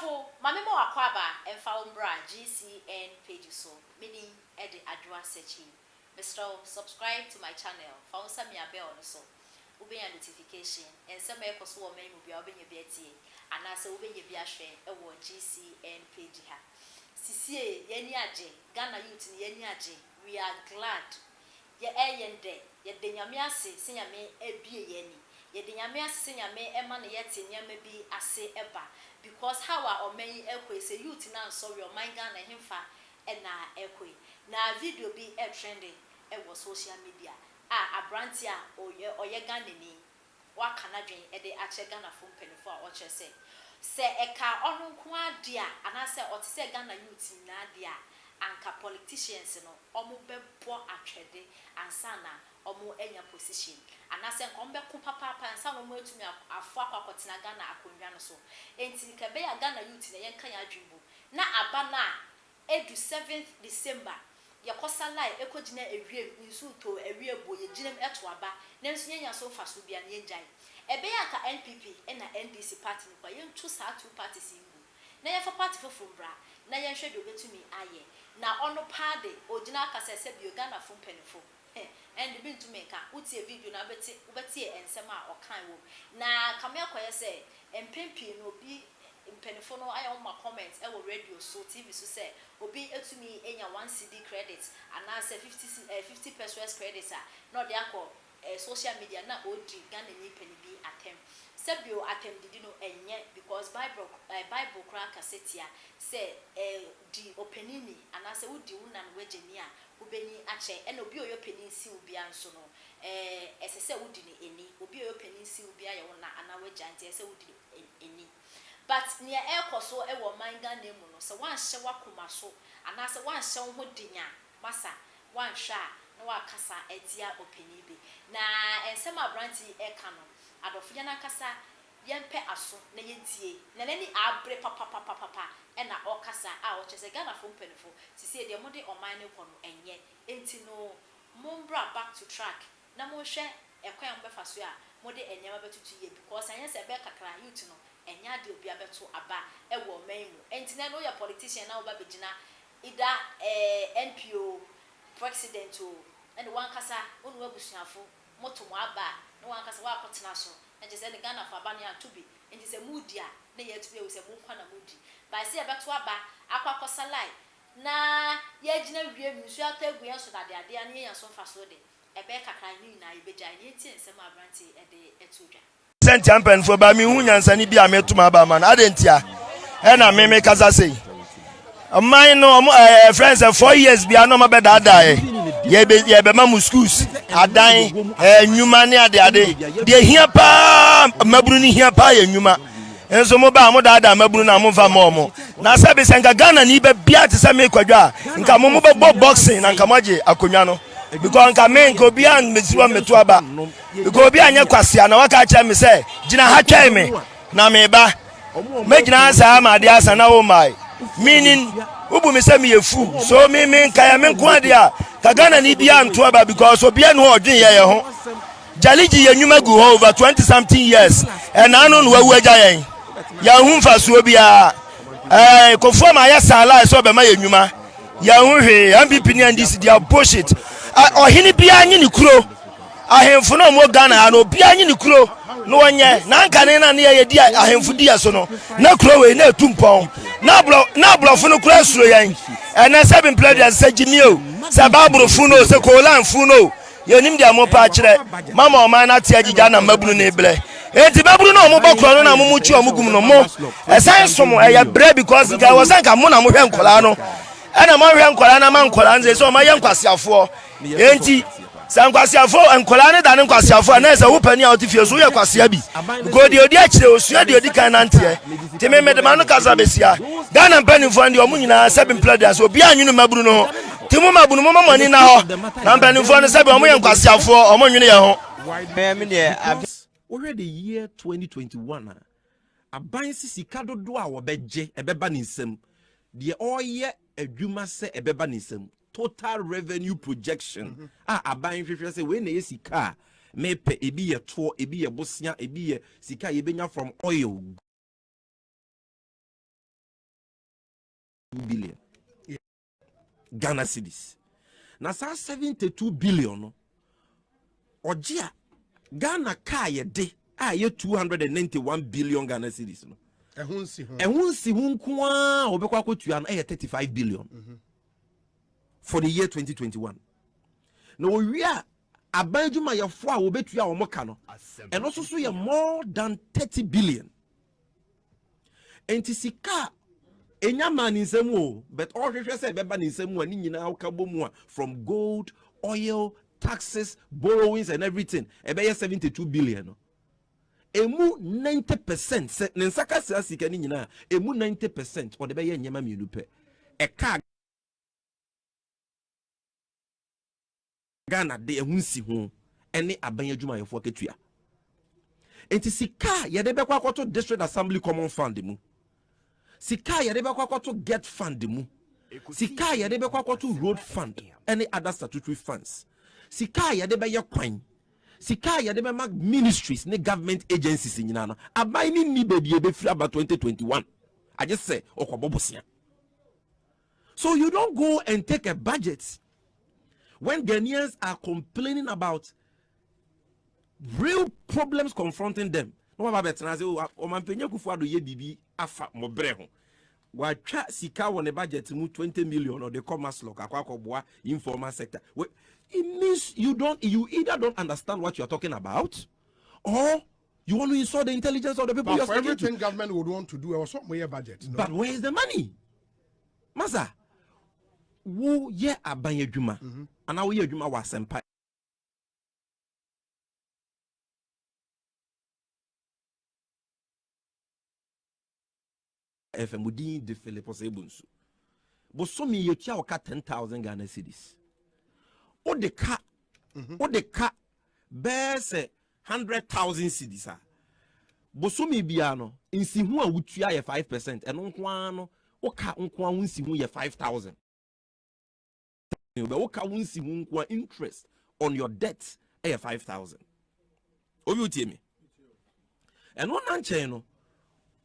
Tiafo, Mamma Aquaba and Faumbra GCN page so meaning Eddie Adwa Sechi. Mr. Subscribe to my channel, found some ya bell so. Ube a notification and some echoes woman will be opening your betty and as a ube your biashre award GCN page ha. Sisi Yeni Aje, Ghana Youth Yeni Aje, we are glad. Ye yende, ye denyamiase, sinyame ebie yeni. Ye denyamiase sinyame ema ne yete nyame bi ase eba. Because how are many ekwe say youth now sorry your mind Ghana himfa na ekwe. Na video bi trending was social media. Abrantia oye Ghana ni. Wa kana dwen de ache Ghana fo mpenifo a oche se eka onu nko adia anase otise Ghana youth na adia anka politicians no omo bebo atwede ansana omo enya position anase nkombe ko papa ansa no mo etumi afo akwakotina Ghana akonwa no so enti kebe ya Ghana youth na yenka ya adwimbo na aba na edu 7th December yakosa lai ekogina ewie nsu to ewie bo ye ginem eto aba nanso nyanya so faso bia na yenjai ebe ya ka NPP na NDC party ni kwa yentu sa two parties ingu na yefa party fofo bra na yenhwe de obetumi aye na ono pade ogina akasese bi Ghana fo mpenifo and bintu meka utie video na ubeti ensem a okan wo na kamya koye se empempi no bi mpenifo no ayo ma comments e wo radio so TV so se obi etumi enya 1 CD credit ana se 50 pesos credit no de akọ social media na odi Ghana ni penibi atem sebio atem didi no enye because bible kra kasetia say di openini ana se udi una no wegeni a ubeni ache ena obi oyo penin si ubi anso no esese udi ni eni obi oyo penin si ubi aye wona ana wegante ese udi eni but near ekoso e wo manga nemu no se wan hye wakoma so ana se wan hye ho dinya masa wan hwa na wakasa etia openi bi na ensem abranti eka no adofo na kasa yempe aso na yentie na nani abre papa ena okasa a o chese Ghana fo mpenifo sisi de mode oman ne kono enye enti no mombra back to track na mo hwe ekwan mbefa so a mode enyama betutu ye because anya se be kakra youth no enya de obi abeto aba ewo man mu enti na no ya politician na oba begina ida NPO president o and one kasa onu abusuafo moto mo aba no one kasa wa akotena so and just say Ghana for abania to be and just say moody na ye to be we say mo kwa na moody by say abeto aba akwakosa lai na ye gina wie nsu atagu yan so na de ade an yan so fa so de ebe kakra ni na ibeja ni enti ensem abranti e de etudwa sent champion for ba mi hu nyansani bi ametuma ba man adentia e na meme kasa sei mine no friends 4 years bi anoma be dada ye be mamu schools adan nyuma ne ade de hia pa maburu ni hia pa ye nyuma enso mo ba mo dada maburu na mo fa mo na sabe senga Ghana ni be bia te se me kwadwa nka mo be boxing na nka moje akonwa no because nka me nka obi an mesiwa metu aba because obi anya kwase na waka acha me se gina ha twai me na me ba me gina asa ma de asa na wo mai meaning ubu me se me yefu so me nka ya me nko ade a ka Ghana ni bia nto aba because obi anu odwen ye ho jaliji ye nyuma gu ho over 20 something years and anu no wawu agya yen ya hu mfa so bia kofo ma ya sala so be ma ye nyuma ya hu hwe MPP ni NDC dia bullshit ohini bia anyi ni kuro ahemfo no mo Ghana no bia anyi ni kuro no onye na nka ne na ne ye di ahemfo dia so no na kuro we na etumpon na blofo no kuro asuro yan na seven players say jimio say baburu funo say kolan funo ye nim dia mo pa kire mama o man na tia gija na mabunu ne ble enti baburu no mo bokro no na mo mu chi o mugum no mo esan so mo ya bre because nka was nka mo na mo hwe nkola no ana mo hwe nkola na man nkola nze so ma ye nkwasiafo enti sankwasiafo nkola ne da ne nkwasiafo na ese wo pani a otifie so ye kwasia bi go de odi akire osua de odi kan nante ti me medema no kasa besia Ghana mpanimfo ndi o mu nyina 7 players obi anwunu maburu no ti mu mabunu mo mani na ho na mpanimfo no sabe o mo ye nkwasiafo o mo nwunu ye ho me de already year 2021 aban sisika dodo a wo beje ebeba ni nsam de oye adwuma se ebeba ni nsam total revenue projection aban hwehwe se we na yesika mepe ebi ye to ebi ye bosia ebi ye sika ye benya from oil billion. Yeah. Ghana cedis. Now, 72 billion. No? Ojia Ghana car ye de ye 291 billion Ghana cedis. No? Ehunsi hunkwa obekwa kotua no 35 billion for the year 2021. Now we are abanjuma ye fo a obetua omoka no and also so ye more than 30 billion. Entisika enya man nsem o but all hwehwe say beba nsem ani nyina ukabo mu from gold, oil, taxes, borrowings and everything ebe 72 billion. No? Emu 90% se nsaka sika ni nyina emu 90% o de be ye nyema mienu pe e ka Ghana de ehunsi ho ene aban adwuma yefo ketua enti sika ye de be kwa kwato district assembly common fund mu sika ye de be kwa kwato get fund mu sika ye de be kwa kwato road fund any other statutory funds sika ye de be ye kwan sika ya de mag ministries ne government agencies nyina no abai ni bebie be free about 2021 I just say okobobosia. So you don't go and take a budget when Ghanaians are complaining about real problems confronting them. No ba betina say o mampenya Kufuado ye bibi afa mobre ho wa twa sika won budget mu 20 million or the commerce lock akwakoboa informal sector. It means you either don't understand what you're talking about, or you want to insult the intelligence of the people. But for everything government would want to do, also more budget. No? But where is the money, Masa? Wo ye abanye dwuma, and now ye dwuma wa sempa. FMUD de Philip Osebunsu. Bosomi ye tia oka 10,000 Ghana cedis. O de ka bese 100,000 cedis a bosomi bia no nsihu a wutua ye 5% eno nko no o ka nko a nsihu ye 5,000 o ka nsihu nko interest on your debt ye 5,000 obi utie me eno na nchen no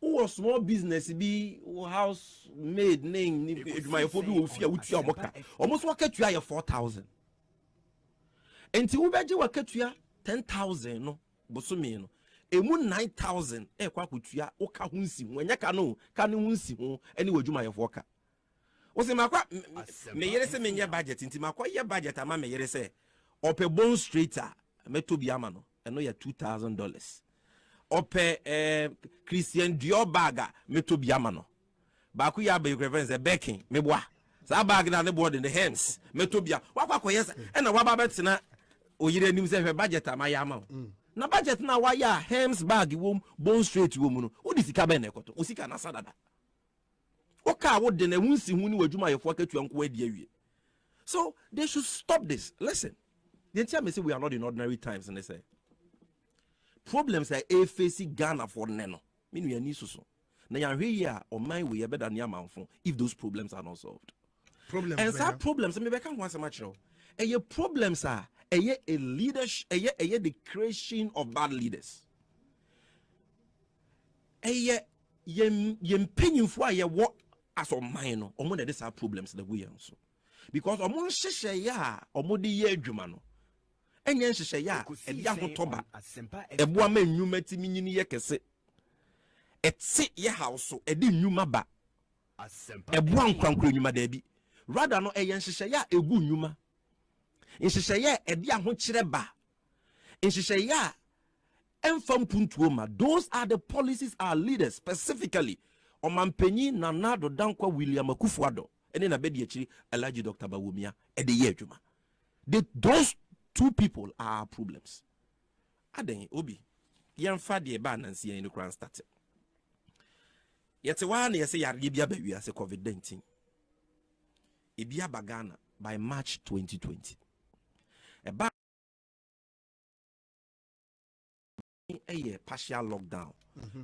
o small business bi house made name ni edwumayefo bi wo fia wutua omoka omo so wakatua ye 4,000. Enti ubeji wakatua 10,000 no bosome no emu 9,000 kwa kutua oka hunsi ho enya ka no hunsi ho ene wadwuma yefo ka wo se makwa me yere se menye budget nti makwa ye budget ama me yere se ope bon straighter metobi ama no eno ya $2,000 ope Christian Dior baga metobi ama no ba ku ya ba reference Birkin meboa sa bag na ne board in the hands metobia wakwa koyesa ena waba betina oyire nim se budget amaya ama na budget na waya Hems bag wom Bond Street wom no odi sika be na ekoto osika na sadada oka wo de na hunsi hu ni wadwuma yefo akatua nko adi awie. So they should stop this. Listen, the entire me say we are not in ordinary times, and they say problems are facing Ghana for neno mean we are ni so na yan hwe ya o man we better na amanfo if those problems are not solved. And some problems me be kan ho asema kire o problems are a leadership, the creation of bad leaders. Yem penyimfo a ye wo aso man no omo na these are problems that we also because omo hyehyɛ ya omo de ye adwuma no enye hyehyɛ ya e dia hotoba eboa ma nnwuma timi nyini ye kese etse ye house e de nnwuma ba eboa nkwankro nnwuma da bi rather no eye hyehyɛ ya egu nnwuma nhyehyɛ e dia ho kyerɛ ba nhyehyɛ ya enfam puntuo ma. Those are the policies our leaders, specifically Omampenyi Nana Addo Dankwa William Akufo-Addo and then Abedi Achiri Alhaji Dr. Bawumia and the year Juma. Those two people are problems. Aden Obi Yamfa de ban and see in the crown started. Yet one year say Yaribia baby as a COVID-19. Ibia Bagana by March 2020. A partial lockdown.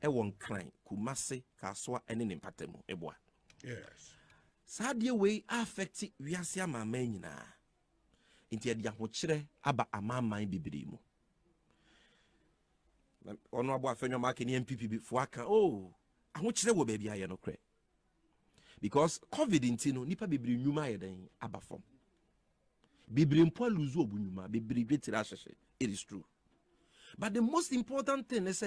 Won crime, Kumase, Kaswa, and in Patemo, Eboa. Yes. Sadia way affected Viasia Mamena. Intia Yahochre, Aba Amama Bibrimu. Honorable Fenyo Mark in MPP before I can. Oh, I want you to baby I no cray. because COVID intino nipa bebre nyuma yeden aba form. Bebre mpo luzu obu nyuma, bebre betira hwehwe. It is true. But the most important thing is